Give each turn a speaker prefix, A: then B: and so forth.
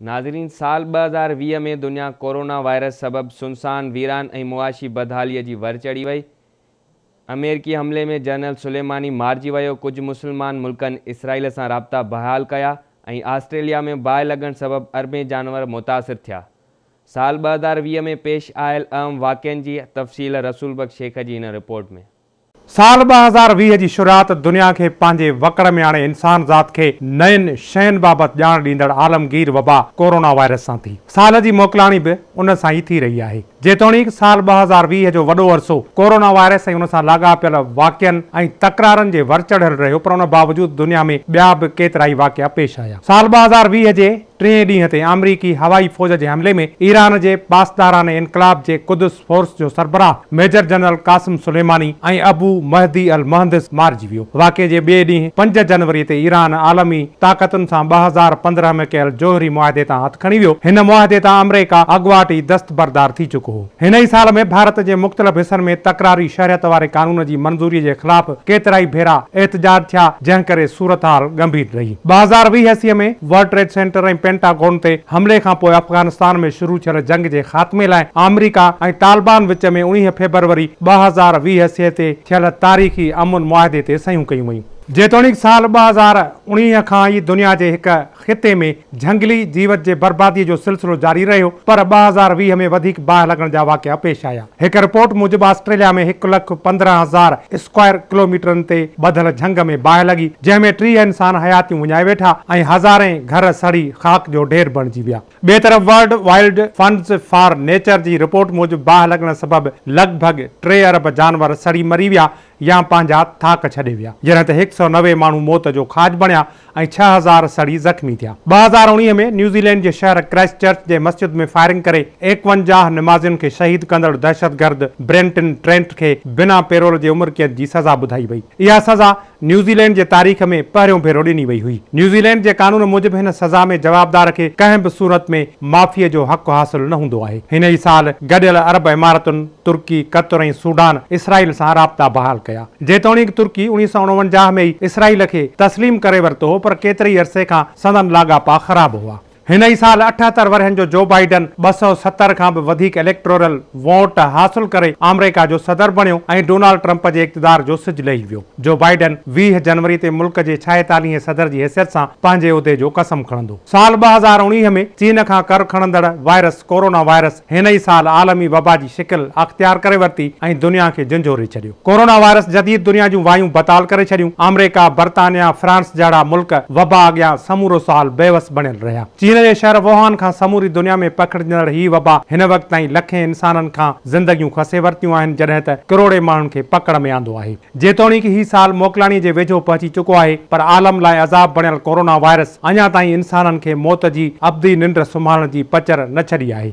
A: नाज़रीन, साल 2020 में दुनिया कोरोना वायरस सबब सुनसान, वीरान ऐं मुआशी बदहालीअ जी वर चढ़ी वई। अमेरिकी हमले में जनरल सुलेमानी मारिजी वियो। कुछ मुसलमान मुल्कनि इसराइल सां राब्ता बहाल कया ऐं ऑस्ट्रेलिया में बाहि लॻण सबब अरबें जानवर मुतासिर थिया। साल 2020 में पेश आयल अहम वाक़िअनि जी तफ़सील रसूल बख़्श शेख जी इन रिपोर्ट में।
B: साल 2020 जी शुरुआत दुनिया के पंहिंजे वकड़ में आणे इंसान ज़ात के नयनि शयुनि बाबति ॼाण ॾींदड़ आलमगीर वबा कोरोना वायरस सां थी। साल जी मोकिलाणी बि उन सां ई थी रही आहे। जेतोणीकि साल 2020 जो वॾो अरसो कोरोना वायरस ऐं उन सां लाॻापियल वाक़िअनि ऐं तकरारनि जे वर चढ़ियल रहियो, पर उन बावजूद दुनिया में ॿिया बि केतिरा ई वाक़िआ पेश आया। साल 2020 जे 3 ॾींहं ते अमरीकी हवाई फ़ौज जे हमले में ईरान जे पासदाराने इनकलाब जे कुदस फोर्स जो सरबराह मेजर जनरल कासिम सुलेमानी ऐं अबू महदी अल मुहंदिस मारिजी वियो। वाक़िए जे ॿिए ॾींहुं 5 जनवरी ते ईरान आलमी ताक़तुनि सां 2015 में कयल जोहरी मुआहदे तां हथ खणी वियो। हिन मुआहदे तां अमरीका अॻुवाट ई दस्तबरदार थी चुको हो। हिन ई साल में भारत जे मुख़्तलिफ़ हिस्सनि में तकरारी शहरियत वारे कानून जी मंज़ूरी जे ख़िलाफ़ केतिरा ई भेरा एहतजाज थिया, जंहिं करे सूरत हाल गंभीर रही। 2020 में वर्ल्ड ट्रेड सेंटर ऐं पेंटागोन ते हमले खां पोइ अफ़गानिस्तान में शुरू थियल जंग जे ख़ात्मे लाइ अमेरिका ऐं तालिबान विच में 19 फरवरी 2020 ते थियल तारीख़ी अमन मुआहदे ते सहियूं कयूं वयूं। जेतोणीकि साल 2019 खां ई दुनिया जे हिक ख़िते में झंगली जीवत जे बर्बादी जो सिलसिलो जारी रहियो, पर 2020 में वधीक बाहि लॻण जा वाक़िआ पेश आया। हिक रिपोर्ट मूजिबि ऑस्ट्रेलिया में 1,15,000 स्क्वायर किलोमीटरनि ते ॿधल झंग में बाहि लॻी, जंहिंमें 30 इंसान हयातियूं विञाए वेठा ऐं हज़ारें घर सड़ी ख़ाक जो ढेर बणिजी विया। ॿिए तरफ़ world wild funds for nature जी रिपोर्ट मूजिबि बाहि लॻण सबबि लॻभॻि 3 अरब जानवर सड़ी मरी विया या पंहिंजा थाक छॾे विया, जॾहिं त 190 माण्हू मौत जो खाज बणिया ऐं 6000 सड़ी ज़ख़्मी थिया। 2019 में न्यूज़ीलैंड जे शहर क्राइस्ट चर्च जे मस्जिद में फायरिंग करे 51 नमाज़ियुनि खे शहीद कंदड़ दहशतगर्द ब्रेंटन ट्रेंट खे बिना पेरोल जे उम्र कैद जी सज़ा ॿुधाई वई। इहा सज़ा न्यूज़ीलैंड जे तारीख़ में पहिरियों भेरो ॾिनी वई हुई। न्यूज़ीलैंड जे कानून मूजिबि हिन सज़ा में जवाबदार खे कंहिं बि सूरत में माफ़ीअ जो हक़ हासिल न हूंदो आहे। हिन ई साल गॾियल अरब इमारतुनि, तुर्की, कतर ऐं सूडान इसराइल सां राब्ता बहाल कया। जेतोणीकि तुर्की 1949 में ई इसराइल खे तस्लीम करे वरितो हो, पर केतिरे ई अरसे खां संदन लाॻापा ख़राब हुआ। हिन ई साल 78 वरहनि जो जो बाइडन 270 खां बि वधीक इलेक्टोरल वोट हासिल करे अमेरिका जो सदर बणियो ऐं डोनाल्ड ट्रंप जे इक़्तिदार जो सिज लही वियो। जो बाइडन 20 जनवरी ते मुल्क जे 46 सदर जी हैसियत सां पंहिंजे उहिदे जो कसम खणंदो। साल 2019 में चीन खां कर खणंदड़ वायरस कोरोना वायरस हिन ई साल आलमी वबा जी शिकिल अख़्तियार करे वरिती ऐं दुनिया खे झंझोरे छॾियो। कोरोना वायरस जदीद दुनिया जूं वायूं बताल करे छॾियूं। अमेरिका, बर्तानिया, फ्रांस जहिड़ा मुल्क वबा अॻियां समूरो साल बेवस बणियल रहिया। चीन जे शहर वुहान खां समूरी दुनिया में पखिड़िजंदड़ ही वबा हिन वक़्त ताईं लखें इंसाननि खां ज़िंदगियूं खसे वरितियूं आहिनि, जॾहिं त किरोड़े माण्हुनि खे पकड़ में आंदो आहे। जेतोणीकि ही साल मोकिलाणी जे वेझो पहुची चुको आहे, पर आलम लाइ अज़ाब बणियल कोरोना वायरस अञा ताईं इंसाननि खे मौत जी अब्दी निंड सुम्हारण जी पचर न छॾी आहे।